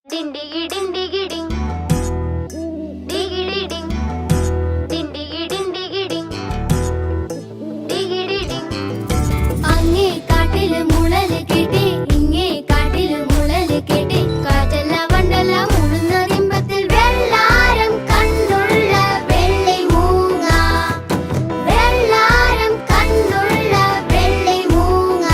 ഡിണ്ടിഗിഡിണ്ടിഗിഡിങ് ഡിഗിഡിഡിങ് ഡിണ്ടിഗിഡിണ്ടിഗിഡിങ് ഡിഗിഡിഡിങ്. അങ്ങേ കാട്ടില് മുളല് കെട്ടി ഇങ്ങേ കാട്ടില് മുളല് കെട്ടി കാറ്റല്ല വണ്ടല്ല മൂളുന്ന തിമ്പത്തിൽ വെള്ളാരം കണ്ണുള്ള വെള്ളി മൂങ്ങ വെള്ളാരം കണ്ണുള്ള വെള്ളി മൂങ്ങ.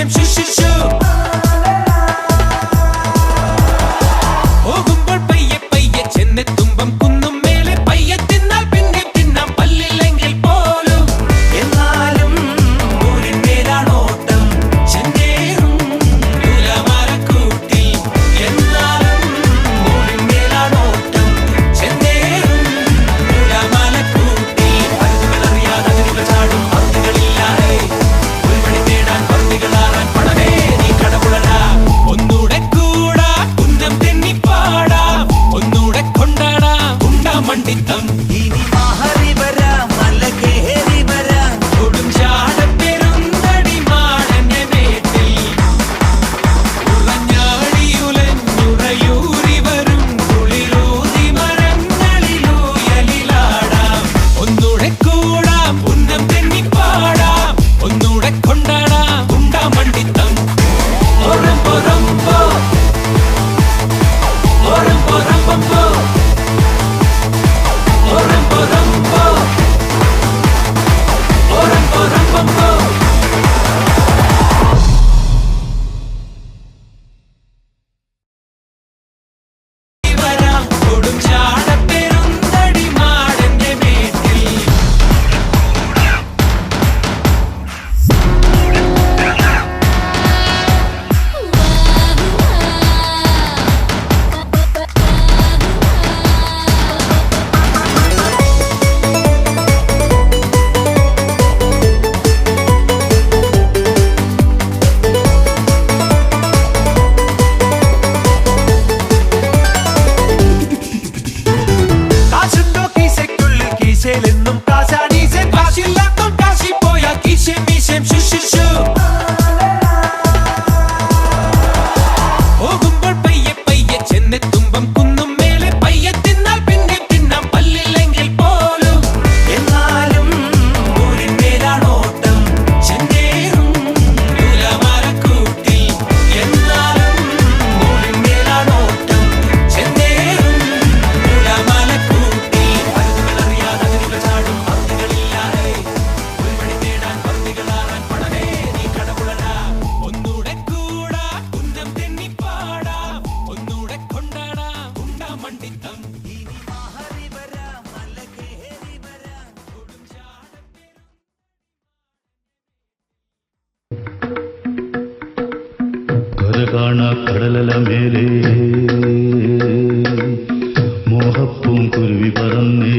മീശം ശുശുശു പോകുമ്പോൾ പയ്യെ പയ്യെ ചെന്നെത്തുമ്പം കുന്നും മേലെ പയ്യെ തിന്നാൽ പിന്നെ തിന്നാം പല്ലില്ലെങ്കിൽ പോലും എന്നാലും ൂരിന്മേലാണോട്ടം ചെന്നേറും നൂലമരക്കൂട്ടിൽ എന്നാലും ൂരിന്മേലാണോട്ടം ചെന്നേറും നൂലമരക്കൂട്ടിൽ പരുതുകളറിയാതെ അതിരുകൾ ചാടും പന്തികളില്ലാതെ ഉൾവഴി തേടാൻ പന്തികളാറാൻ പടവേ നീ കടവുളടാ ഒന്നൂടെ കൂടാ കുന്നം തെന്നിപ്പാടാ ഒന്നൂടെ കൊണ്ടാടാ ഉണ്ടാ മണ്ടിത്തം ഇനി മാറി വരാം മല കേറി വരാം കൊടും ചാടപ്പെരുന്തടി മാടന്റെ മേട്ടിൽ ഉറഞ്ഞാടിയുലഞ്ഞുറയൂറി വരും കുളിരൂതി മരങ്ങളിലൂയലിലാടാം ഒന്നൂടെ കൂടാം ഉന്നം തെന്നിപ്പാടാം ഒന്നൂടെ കൊണ്ടാടാം ഉണ്ടാ മണ്ടിത്തം ഒറമ്പോ റമ്പോ ഒറമ്പോ റമ്പോ ഒറമ്പോ റമ്പോ ഒറമ്പോ റമ്പോ വരാം കൊടും ചാടപ്പെരുന്തടി മാടന്റെ മേട്ടിൽ കാശുണ്ടോ കീശയ്ക്കുള്ളിൽ കീശയിലെന്നും കാശാണീശൻ കാശില്ലാത്തോ കാശി പോയാ കീശം മീശം ശുശുശു പോകുമ്പോൾ പയ്യെ പയ്യെ ചെന്നെത്തുമ്പം കുന്നും മേലെ പയ്യെ തിന്നാൽ പിന്നെ തിന്നാം പല്ലില്ലെങ്കിൽ പോലും എന്നാലും ൂരിന്മേലാണോട്ടം ചെന്നേറും നൂലമരക്കൂട്ടിൽ എന്നാലും ൂരിന്മേലാണോട്ടം ചെന്നേറും നൂലമരക്കൂട്ടിൽ പരുതുകളറിയാതെ അതിരുകൾ ചാടും പന്തികളില്ലാതെ ഉൾവഴി തേടാൻ പന്തികളാറാൻ പടവേ നീ കടവുളടാ ഒന്നൂടെ കൂടാ കുന്നം തെന്നിപ്പാടാ ഒന്നൂടെ കൊണ്ടാടാ ഉണ്ടാ മണ്ടിത്തം ഇനി മാറി വരാം മല കേറി വരാം കൊടും ചാടപ്പെരും കരകാണ കടലല മേലേ മോഹപ്പൂങ്കുരുവി പറന്നേ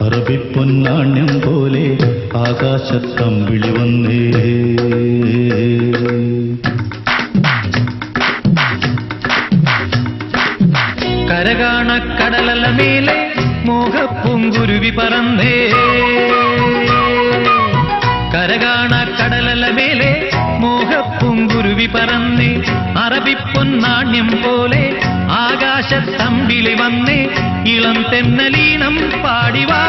അറബിപ്പൊന്നാണ്യം പോലെ ആകാശത്തമ്പിളി വന്നേ കരകാണ കടലല മേലെ മോഹപ്പൂങ്കുരുവി പറന്നേ കരകാണ കടലല മേലെ മോഹപ്പൂങ്കുരുവി പറന്നേ അറബിപ്പൊന്നാണ്യം പോലെ ആകാശത്തമ്പിളി വന്നേ ഇളം തെന്നലീണം പാടിവാ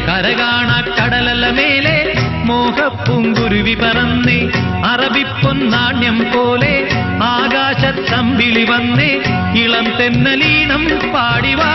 കരകാണ കടലല മേലെ മോഹപ്പൂങ്കുരുവി പറന്നേ അറബിപ്പൊന്നാണ്യം പോലെ ആകാശത്തമ്പിളി വന്നേ ഇളം തെന്നലീണം പാടിവാ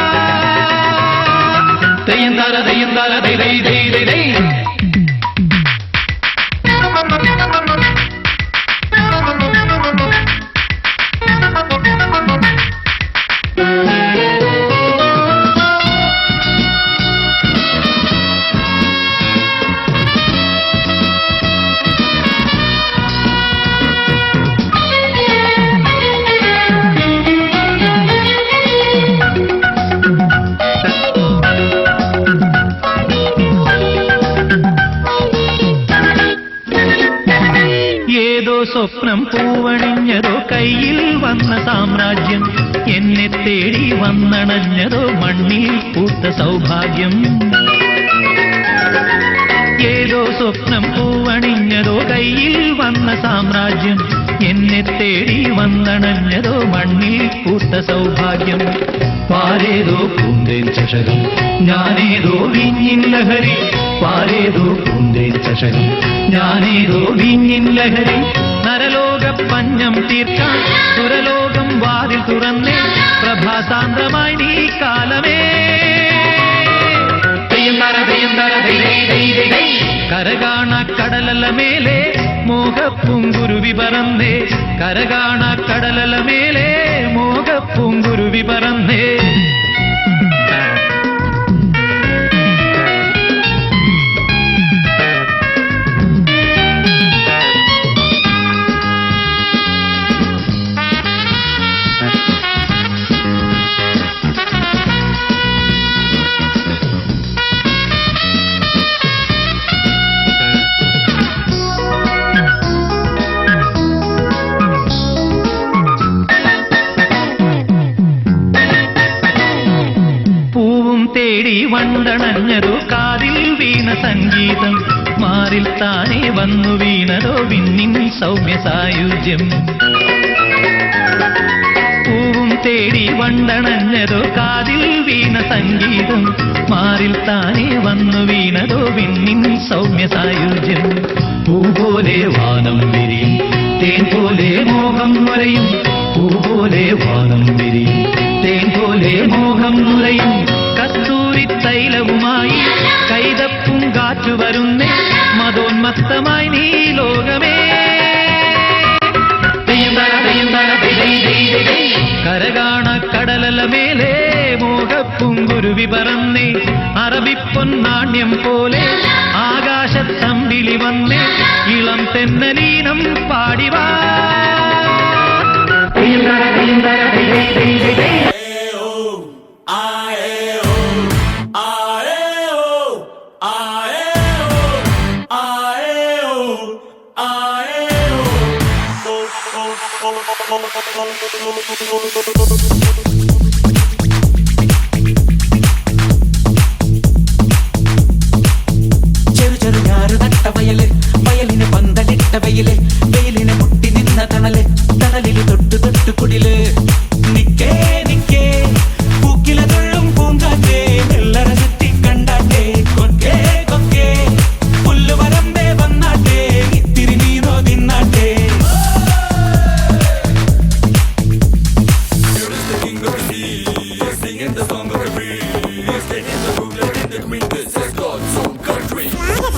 സ്വപ്നം പൂവണിഞ്ഞതോ കയ്യിൽ വന്ന സാമ്രാജ്യം എന്നെ തേടി വന്നണഞ്ഞതോ മണ്ണിൽ പൂത്ത സൗഭാഗ്യം ഏതോ സ്വപ്നം പൂവണിഞ്ഞതോ കയ്യിൽ വന്ന സാമ്രാജ്യം എന്നെ തേടി വന്നണഞ്ഞതോ മണ്ണിൽ പൂത്ത സൗഭാഗ്യം പാരേതോ പൂന്തേൻ ചഷകം ഞാനേതോ വീഞ്ഞിൻ ലഹരി പാരേതോ പൂന്തേൻ ചഷകം ഞാനേതോ വീഞ്ഞിൻ ലഹരി നരലോക പഞ്ഞം തീർക്കാൻ സുരലോകം വാതിൽ തുറന്നേ പ്രഭാസാന്ദ്രമായി നീ കാലമേ കരകാണ കടലല മേലെ മോഹപ്പൂങ്കുരുവി പറന്നേ, കരകാണ കടലല മേലെ മോഹപ്പൂങ്കുരുവി പറന്നേ. തേടി വണ്ടണഞ്ഞതോ കാതിൽ വീണ സംഗീതം, മാറിൽ താനേ വന്നു വീണതോ വിണ്ണിൻ സൗമ്യ സായുജ്യം. പൂവും തേടി വണ്ടണഞ്ഞതോ കാതിൽ വീണ സംഗീതം, മാറിൽ താനേ വന്നു വീണതോ വിണ്ണിൻ സൗമ്യ സായുജ്യം. പൂ പോലെ വാനം വിരിയും, തേൻ പോലെ മോഹം നുരയും, പൂ പോലെ വാനം വിരിയും, തേൻ പോലെ മോഹം നുരയും. കസ്തൂരി തൈലവുമായി കൈതപ്പും കാറ്റു വരുന്നേ, മതോന്മത്തമായി നീ ലോകമേ. കരകാണ കടലല മേലെ മോഹപ്പൂങ്കുരുവി പറന്നേ, അറബിപ്പൊന്നാണ്യം പോലെ ആകാശത്തമ്പിളി വന്നേ, ഇളം തെന്നലീനം പാടിവാ. ചെറു ഞാറ് നട്ട വയല്, വയലിന് പന്തലിട്ട വെയില്, വെയിലിന് മുട്ടി നിന്ന തണല്, തണലില് തൊട്ടു തൊട്ടു കുടില്. നിക്കേ നിക്കേ പൂക്കില തൊള്ളും പൂങ്കാറ്റേ, നെല്ലറ ചുറ്റി കണ്ടാട്ടെ കൊക്കേ കൊക്കേ, പുല്ലുവരമ്പേ വന്നാട്ടെ, ഇത്തിരി നീരോ തിന്നാട്ടെ.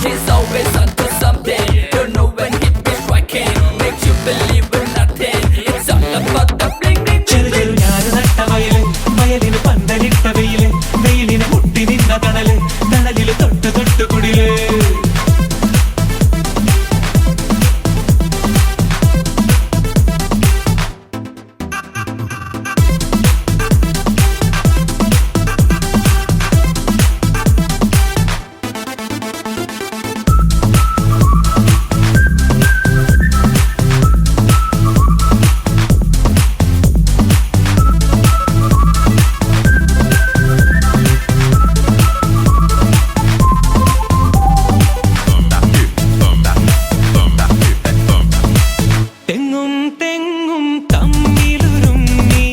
He's always onto something. Don't know when he be striking. Makes you believe in nothing. It's all about the bling bling. ചെറു ഞാറ് നട്ട വയല്, വയലിന് പന്തലിട്ട വെയില്, വെയിലിന് മുട്ടി നിന്ന തണല്, തണലില് തൊട്ടു തൊട്ടു കുടില്. തെങ്ങും തെങ്ങും തമ്മിലുരുമ്മി,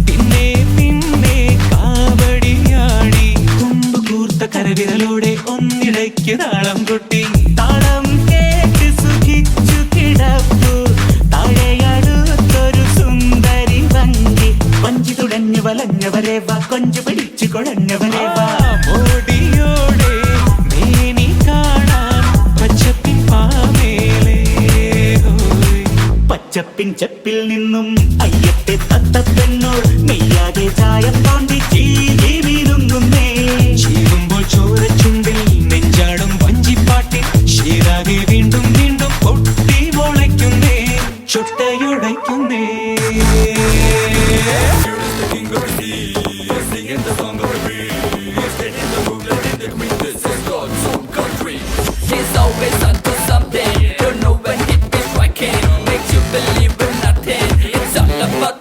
പിന്നെ പിന്നെ കാവടിയാടി, കൊമ്പ് കൂർത്ത കരവിരലോടെ ഒന്നിടയ്ക്ക് താളം കൊട്ടി. താളം കേട്ട് സുഖിച്ചു കിടപ്പു, താഴെയടുത്തൊരു സുന്ദരി വഞ്ചി, വഞ്ചി തുഴഞ്ഞു വലഞ്ഞവരെ വാ, കൊഞ്ചു പിടിച്ചു കുഴഞ്ഞവരെ വാ. മോടിയോടെ മേനി കാണാൻ പച്ചപ്പിൻ പാമേലേ, പച്ചപ്പിൻ ചെപ്പിൽ നിന്നും അയ്യത്തെ തത്തപ്പെണ്ണോൾ നെയ്യാതെ ചായം തോണ്ടി ചീകി വീരുങ്ങുന്നേ. ചീവുമ്പോൾ ചോരച്ചുണ്ടിൽ നെഞ്ചാടും വഞ്ചിപ്പാട്ടിൽ ശീരാകെ വീണ്ടും വീണ്ടും പൊട്ടി മുളയ്ക്കുന്നേ, ചൊട്ടയുടയ്ക്കുന്നേ. He's always onto something. Don't know when he be striking. Makes you believe in nothing. It's all about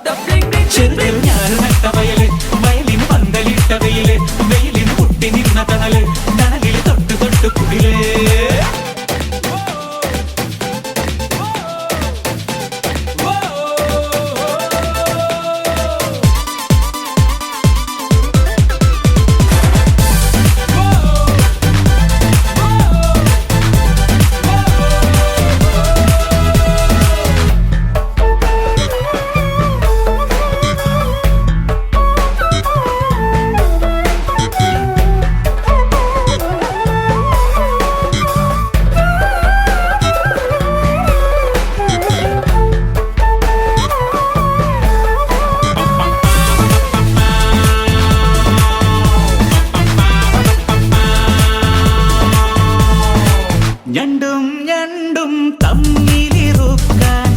ഞണ്ടും ഞണ്ടും തമ്മിലിറുക്കാൻ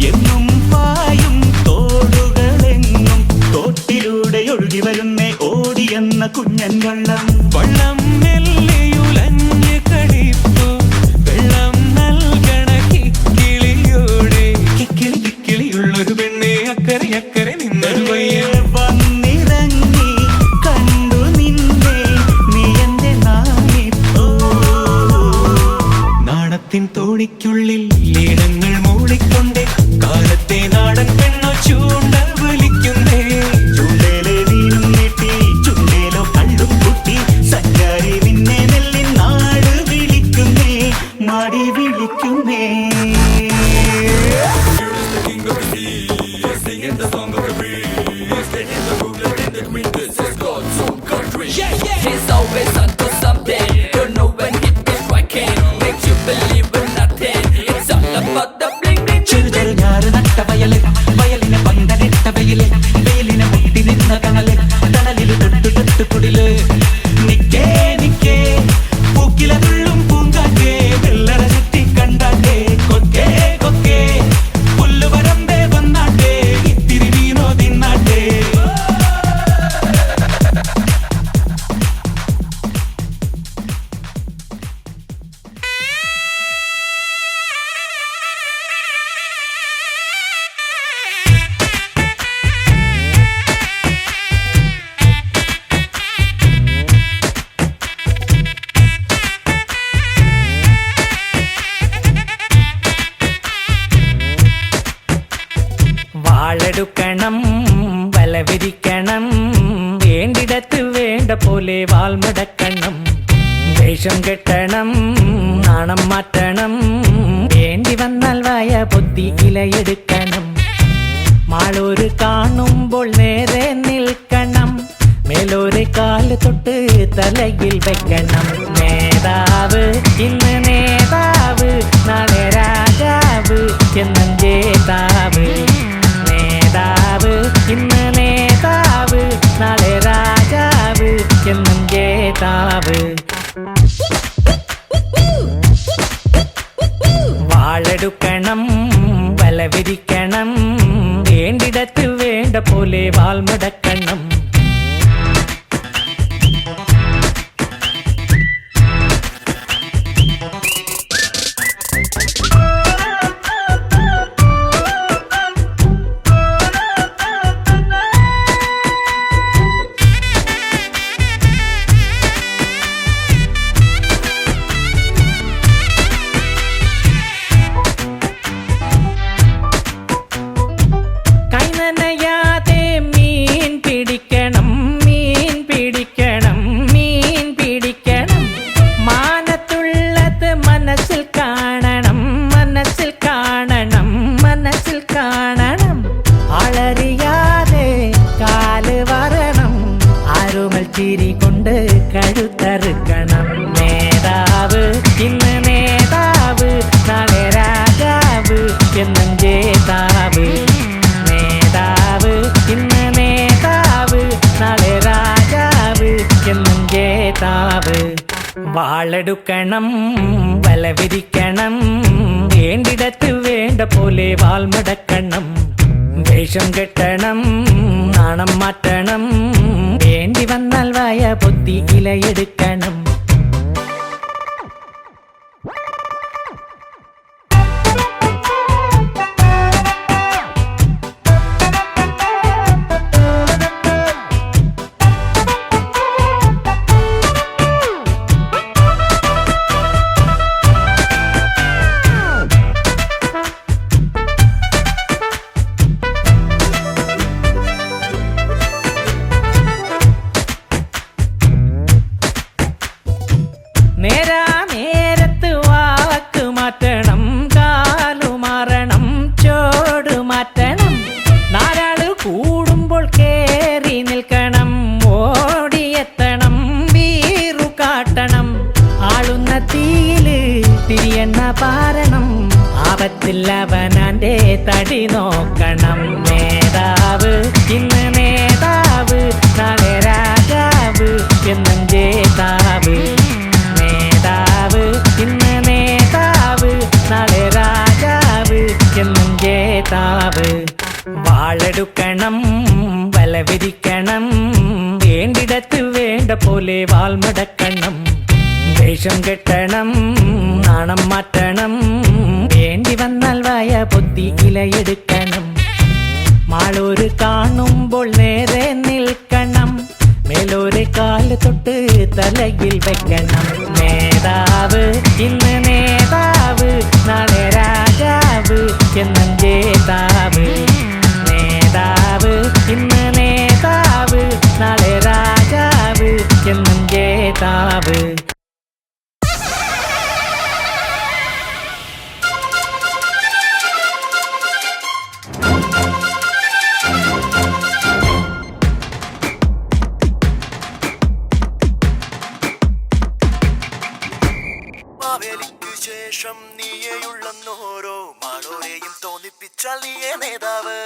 എന്നും പായും തോടുകളെങ്ങും തോട്ടിലൂടെ ഒഴുകി വരുന്നേ ഓടിയെന്ന കുഞ്ഞൻ വള്ളം വള്ളം മെല്ലെയുലഞ്ഞ് കളിപ്പോ വെള്ളം നൽകണ കിക്കിളിയോടെ കിക്കിളി കിക്കിളിയുള്ളൊരു പെണ്ണെ അക്കരെ അക്കരെ നിന്നൊരു പയ്യൻ വന്നിറങ്ങി കണ്ടു നിന്നെ നീ എന്റെ നാണിപ്പോ നാണത്തിൻ തോണിക്കുള്ളിൽ ലീനങ്ങൾ മൂളിക്കൊണ്ടേ കാലത്തെ നാടൻ പെണ്ണോ ചൂണ്ട വലിക്കുന്നേ ചുണ്ടേലെ വീണും നീട്ടി ചുണ്ടേലോ കള്ളും കുട്ടി സഞ്ചാരി നിന്നെ നെല്ലിൻ നാട് വിളിക്കുന്നേ മാടി വിളിക്കുന്നേ He's always onto something. Don't know when hit is striking. Makes you believe in nothing. It's all about the bling bling. ചെറു ചെറു ഞാറ് നട്ട വയല് വയലിനെ പന്തലിട്ട വെയില് വെയിലിനെ മുട്ടി നിന്ന കണല് കണലില് തൊട്ടു തൊട്ടു കുടില് നിക്കേ നിക്കേ പൂക്കിലും പൂങ്കാറ്റേ വെള്ളറ ചുറ്റി കണ്ടാട്ടേ കൊക്കേ കൊക്കേ പുല്ലുവരമ്പേ വന്നാട്ടേ ഇത്തിരി വീണോ തിന്നാട്ടേ വാളെടുക്കണം വലവിരിക്കണം വേണ്ടിടത്ത് വേണ്ട പോലെ വാൾമടക്കണം വേഷം കെട്ടണം നാണം മാറ്റണം വേണ്ടി വന്നാൽ വായ പൊത്തി ഇലയെടുക്കണം മാളൂര് കാണുമ്പോൾ നേരെ നിൽക്കണം മേലോരെ കാല് തൊട്ട് തലയിൽ വെക്കണം നേതാവ് ഇന്ന് നേതാവ് നാളെ രാജാവ് എന്നും ജേതാവ് നേതാവ് ഇന്ന് നേതാവ് നാളെ രാജാവ് എന്നും ജേതാവ് വാളെടുക്കണം വലവിരിക്കണം വേണ്ടിടത്ത് വേണ്ട പോലെ വാൾമടക്കണം കൈനനയാതെ മീൻ പിടിക്കണം മീൻ പിടിക്കണം മീൻ പിടിക്കണം മാനത്തുള്ളത് മനസ്സിൽ കാണണം മനസ്സിൽ കാണണം മനസ്സിൽ കാണണം ആളറിയാതെ കാല് വരണം ആരുമൽ ചിരി കൊണ്ട് കഴുത്തറുക്കണം നേതാവ് ഇന്ന് നേതാവ് നാളെ രാജാവ് എന്നും ജേതാവ് നേതാവ് ഇന്ന് നേതാവ് നാളെ രാജാവ് എന്നും ജേതാവ് വാളെടുക്കണം വലവിരിക്കണം വേണ്ടിടത്ത് വേണ്ട പോലെ വാൾമടക്കണം വേഷം കെട്ടണം നാണം മാറ്റണം വേണ്ടി വന്നാൽ വായ പൊത്തി ഇലയെടുക്കണം നേരാ നേരത്ത് വാക്ക് മാറ്റണം കാലു മാറണം ചോട് മാറ്റണം നാലാള് കൂടുമ്പോൾ കേറി നിൽക്കണം ഓടിയെത്തണം വീറു കാട്ടണം ആളുന്ന തീയില് തിരിയെണ്ണ പാരണം ആപത്തിൽ അവനാന്റെ തടി നോക്കണം നേതാവ് ഇന്ന് നേതാവ് നാളെ രാജാവ് എന്നും ജേതാവ് നേതാവ് ഇന്ന് നേതാവ് വാളെടുക്കണം വല വിരിക്കണം വേണ്ടിടത്ത് വേണ്ട പോലെ വാൾമടക്കണം വേഷം കെട്ടണം നാണം മാറ്റണം വേണ്ടി വന്നാൽ വായ പൊത്തി ഇലയെടുക്കണം മാളൂര് കാണുമ്പോൾ നേരെ നിൽക്കണം മേലോരെ കാല് തൊട്ട് തലയിൽ വെക്കണം നേതാവ് ഇന്ന് നേതാവ് നാളെ രാജാവ് എന്നും ജേതാവ് നേതാവ് ഇന്ന് നേതാവ് നാളെ രാജാവ് എന്നും ജേതാവ് ശേഷം നീയുള്ളോരോ മാളോരെയും തോന്നിപ്പിച്ചാൽ നീയേ നേതാവ്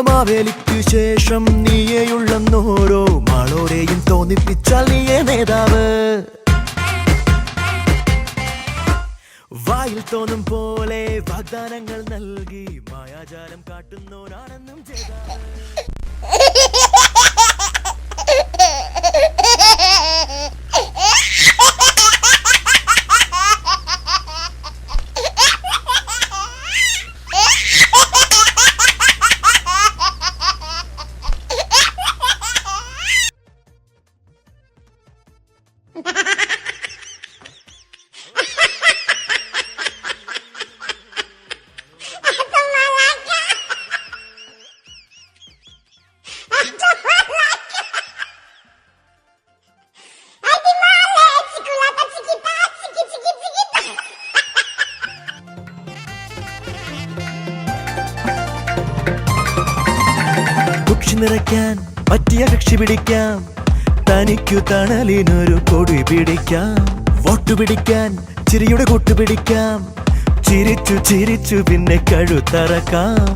മാവേലിക്കു ശേഷം നീയുള്ളോരോ മാളോരെയും തോന്നിപ്പിച്ചാൽ നീയേ നേതാവ് വായിൽ തോന്നും പോലെ വാഗ്ദാനങ്ങൾ നൽകി മായാജാലം കാട്ടുന്നോരാണെന്നും ചെയ്താവ് നിറയ്ക്കാൻ പറ്റിയ കക്ഷി പിടിക്കാം തനിക്കു തണലിനൊരു കൊടി പിടിക്കാം വോട്ടു പിടിക്കാൻ ചിരിയുടെ കൂട്ടുപിടിക്കാം ചിരിച്ചു ചിരിച്ചു പിന്നെ കഴുത്തറക്കാം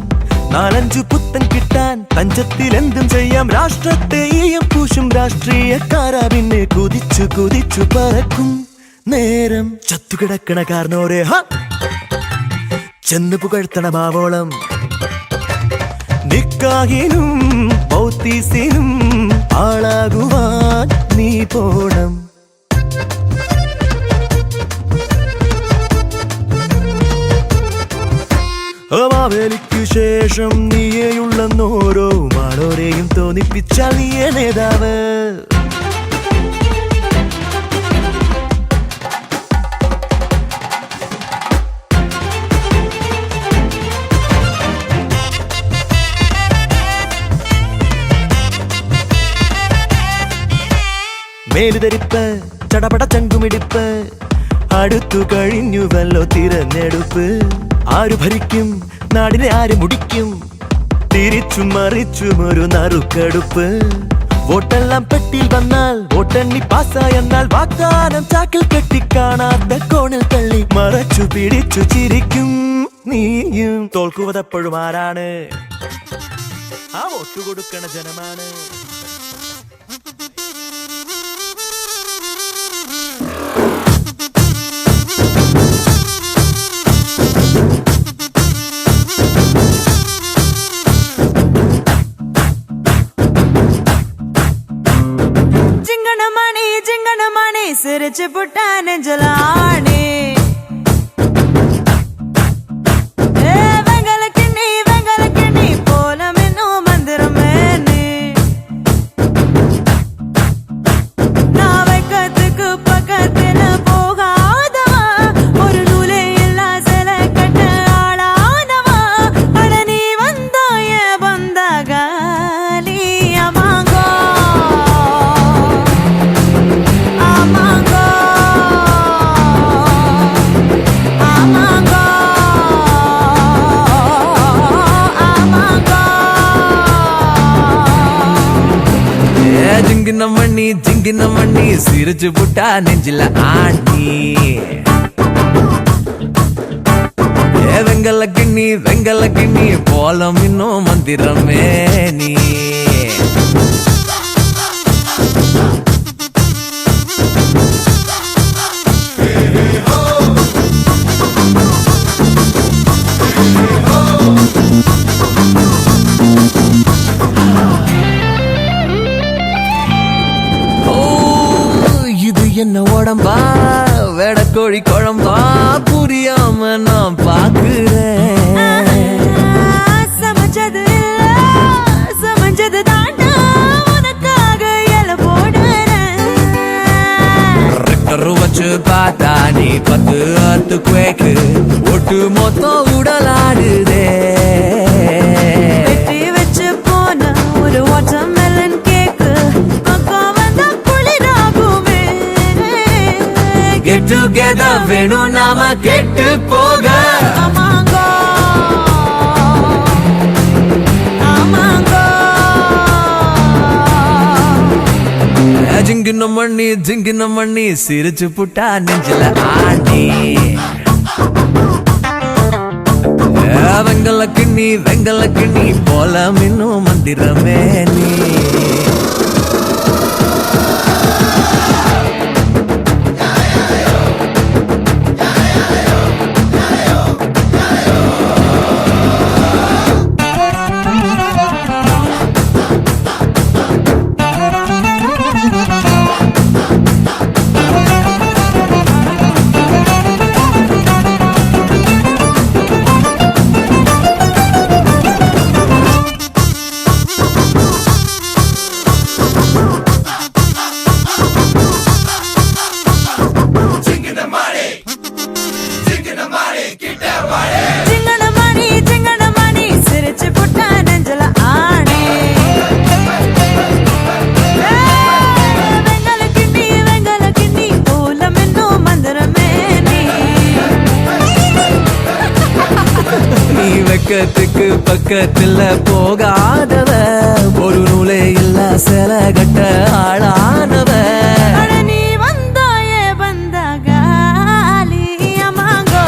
4-5 പുത്തൻ കിട്ടാൻ തഞ്ചത്തിൽ എന്തും ചെയ്യാം രാഷ്ട്രത്തെയും പൂശും രാഷ്ട്രീയക്കാരാ പിന്നെ കുതിച്ചു കുതിച്ചു പറക്കും നേരം ചത്തുകിടക്കണ കാരണോരെ ചെന്നു പുകഴ്ത്തണ മാവോളം നിക്കാഹിനും പൗത്തീസിനും ആളാകുവാൻ നീ പോണം മാവേലിക്കു ശേഷം നീയുള്ളോരോ മാളോരെയും തോന്നിപ്പിച്ചാൽ നീയേ നേതാവ് മേലുധരിപ്പ് ചടപട ചങ്കുമിടിപ്പ് അടുത്തു കഴിഞ്ഞുവല്ലോ തിരഞ്ഞെടുപ്പ് ആരു ഭരിക്കും നാടിനെ ആര് മുടിക്കും തിരിച്ചും മറിച്ചും ഒരു നറുക്കെടുപ്പ് വോട്ടെല്ലാം പെട്ടിയിൽ വന്നാൽ വോട്ടെണ്ണി പാസ്സായെന്നാൽ വാഗ്ദാനം ചാക്കിൽ കെട്ടി കാണാത്ത കോണിൽ തള്ളി മറച്ചു പിടിച്ചു ചിരിക്കും നീയും തോൽക്കുവതെപ്പോഴും ആരാണ് ആ വോട്ട് കൊടുക്കണ ജനമാണ് சிரிச்சு புட்டா நெஞ்சலானே வெங்கலக்கு நீ போல இன்னும் மந்திரமே நான் வைக்கத்துக்கு பக்கத்துல போகாதவா ஒரு நூலே இல்லா சில கட்ட ஆளாதவா அட நீ வந்தாய பந்தகாலி அமாங்கோ జింగిన మణి సిరుచు పుట్ట నెంజిల ఆంటీ వెంగల గిణి పోలం ఇన్నో మందిరమే నీ என்ன உடம்பா வெடக்கோழி குழம்பா புரியாம நான் பாக்குறேன். சமைச்சது இல்ல சமைச்சது தாண்டா உனக்காக இல போடுறேன். ரெக்கரு வச்சு பார்த்தா நீ 10 அத்து குவேக்கு ஒட்டு மொத்தம் உடலாடுதே. வெட்டி வச்சு போன ஒரு வாட்டர்மெலன் கேக்கு பக்கம் வந்தா குளிராகுமே. கெட் டுகெதர் வேணும் நாம கெட்டு போக. ஆமாங்கோ ஆமாங்கோ ஜிங்கின மண்ணி சிரிச்சு புட்டா நெஞ்சில ஆண்டி. வெங்கல கிண்ணி போல மின்னும் மந்திரமே நீ. சிங்கனமணி சிரிச்சு புட்டா நெஞ்சல ஆணி. வெங்கல கிண்ணி போல மின்னும் மந்திரமே நீ. நீ வெக்கத்துக்கு பக்கத்துல போகாதவ ஒரு நூலே இல்ல சில கட்ட ஆளானவ. அட நீ வந்தாயே வந்த காலி. ஆமாங்கோ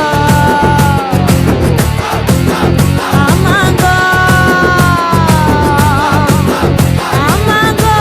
ஆமாங்கோ ஆமாங்கோ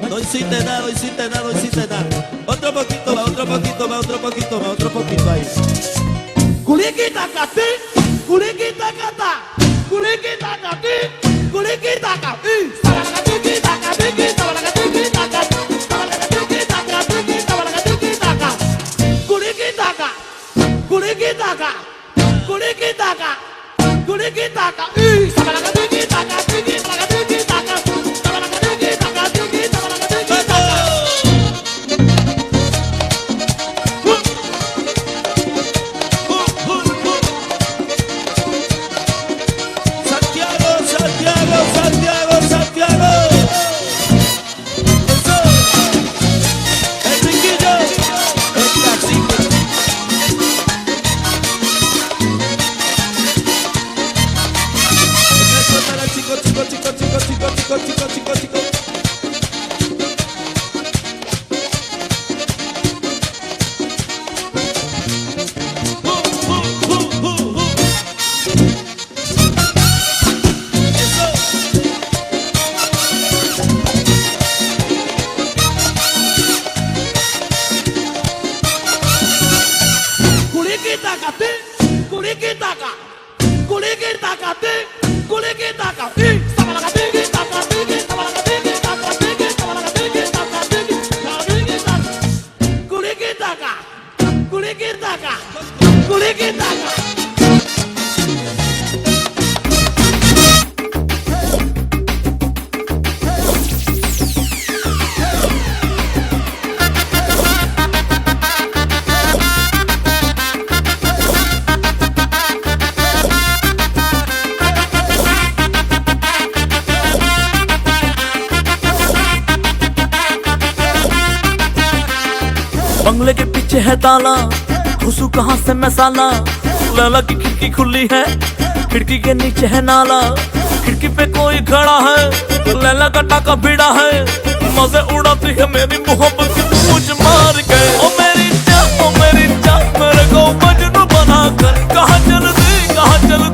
No hiciste nada. Otro poquito ahí. Culiquita cati, culiquita cata, culiquita cati, culiquita cati. बंगले के पीछे है ताला, घुसू कहाँ से मैं साला। लैला की खिड़की खुली है, खिड़की के नीचे है नाला। खिड़की पे कोई खड़ा है, लैला का टाका भिड़ा है। मजे उड़ाती है मेरी मोहब्बत की पूछ मार के। ओ मेरी जान मेरे को मजनू बना कर। कहाँ चल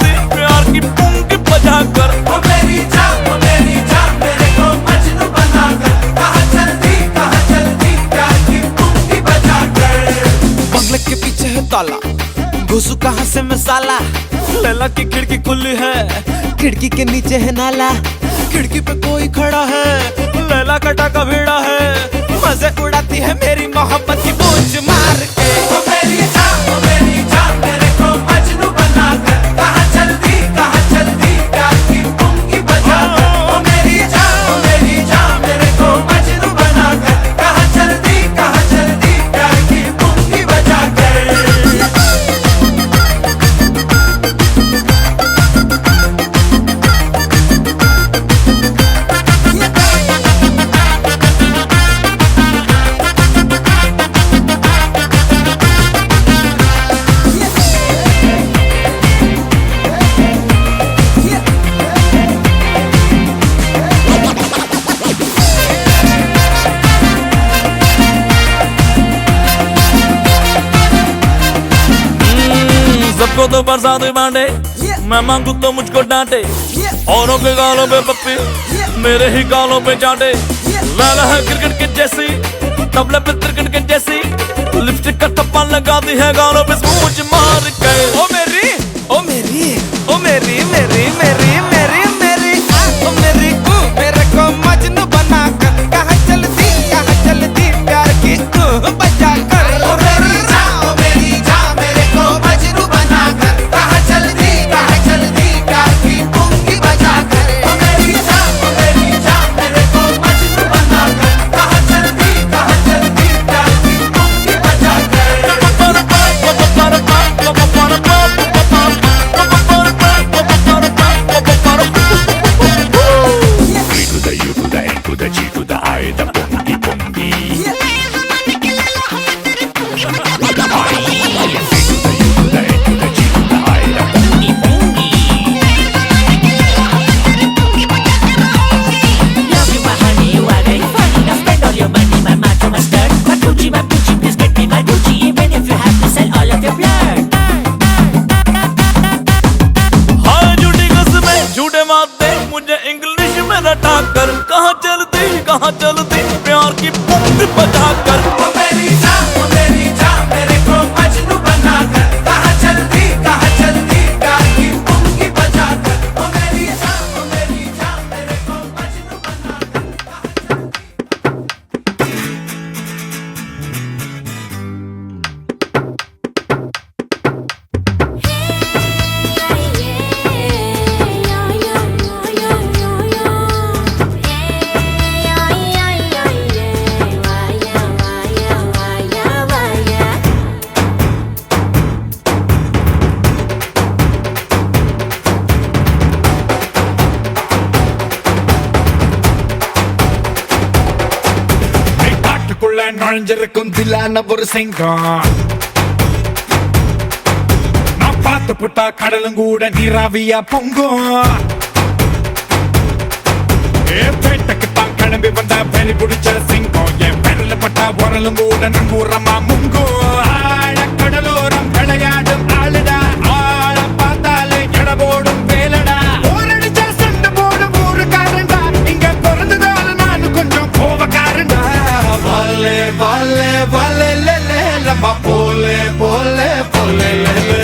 दी प्यार की पूंगी बजा कर। ओ मेरी जान मेरे को मजनू बना कर। कहाँ चल दी प्यार की पूंगी बजा कर। बंगले के पीछे है ताला, घुसू कहाँ से मैं साला। लैला की खिड़की खुली है, खिड़की के नीचे है नाला। खिड़की पे कोई खड़ा है, लैला का टाका भिड़ा है। मजे उड़ाती है मेरी मोहब्बत की पूंछ मार के। ओ मेरी जान मेरे को मजनू बना कर। कहाँ चल दी प्यार की पूंगी बजा कर। ओ मेरी जान मेरे को मजनू बना कर। कहाँ चल दी प्यार की पूंगी बजा कर। सबको तो बरसात बांटे, मैं मांगू तो मुझको डांटे। औरों के गालों पे पप्पी, मेरे ही गालों पे चाटे। लैला है क्रिकेट की जैसी, तबले पे क्रिकेट की जैसी। लिपस्टिक का टप्पा लगा दी है गालों पे स्मूच मार के। ओ मेरी ओ मेरी ओ मेरी मेरी मेरी मेरी मेरी ओ मेरी मेरे को मजनू बना कर। कहाँ चलती प्यार की बजा कर। ओ मेरी जान मेरे को मजनू बना कर। कहाँ चल दी प्यार की पूंगी बजा कर। ओ मेरी जान मेरे को मजनू बना कर। कहाँ चल दी प्यार की पूंगी बजा कहाँ चलती प्यार की पूंगी बजा कर। ओ मेरी जान मेरे को मजनू बना कर। कहाँ चल दी प्यार की पूंगी बजा कर। ओ मेरी जान मेरे को मजनू बना நுழைஞ்சிருக்கும் தில்லான ஒரு சிங்கம். நான் பார்த்து புட்டா கடலும் கூட நீராவியா பொங்கும். பேட்டைக்கு தான் கிளம்பி வந்த வெளி பிடிச்ச சிங்கம். என் பெடல பட்டா உரலும் கூட நங்கூரமா முங்கும். ஆழ கடலோரம் விளையாடும் ஆளுடா, ஆழ பார்த்தாலே எடபோடும் வேலடா. ஓரடிச்சா சண்டை போடும் ஊருக்காரண்டா, இங்க பிறந்ததால நானும் கொஞ்சம் கோவக்காரண்டா. வாலே வாலே வாலே லே லே லம்மா போலே போலே போலே லே லே.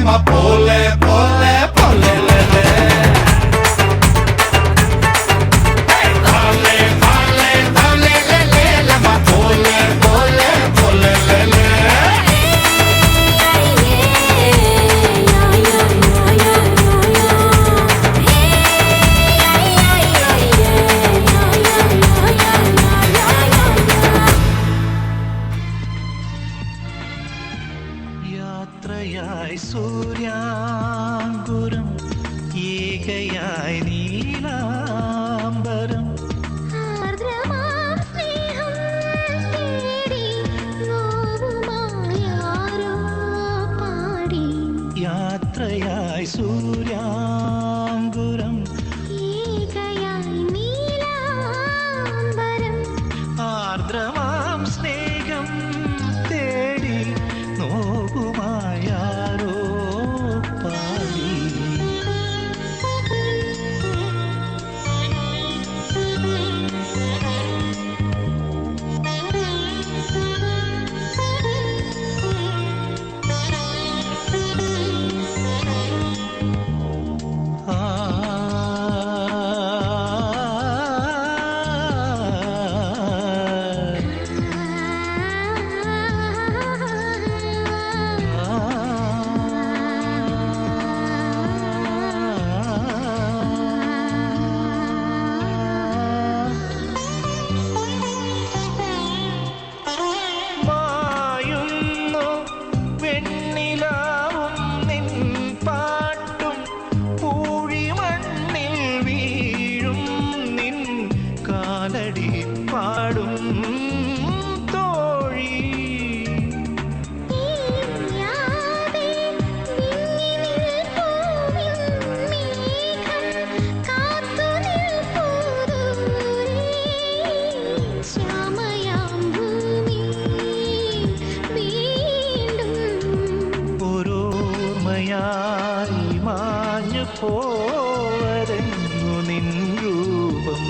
ലമ പോലെ പോലെ പോലെ ലേ പോലെ പോലെ പോലെ ലേ ലമ പോലെ പോലെ പോലെ ലേ യാത്രയായി സൂര്യാങ്കുരം ഏകയായി നീലാംബരം ആർദ്രമാം സ്നേഹം തേടി നോവുമായാരോ പാടി യാത്രയായി സൂര്യാങ്കുരം ഏകയായി നീലാംബരം ആർദ്രമാം സ്നേഹം തേടി നോകുമായാരോ പാടി മായുന്നു വെണ്ണിലാവും നിൻ പാട്ടും പൂഴിമണ്ണിൽ വീഴും നിൻ കാലടി പാടും തോഴി യാദേ നിന്നിൽ പൂവിൻ മേഘം കാത്തു നിൽപ്പൂ ദൂരെ ശ്യാമയാം ഭൂമി വീണ്ടും ഓരോർമ്മയായി മാഞ്ഞു പോവതെന്നു നിൻ രൂപം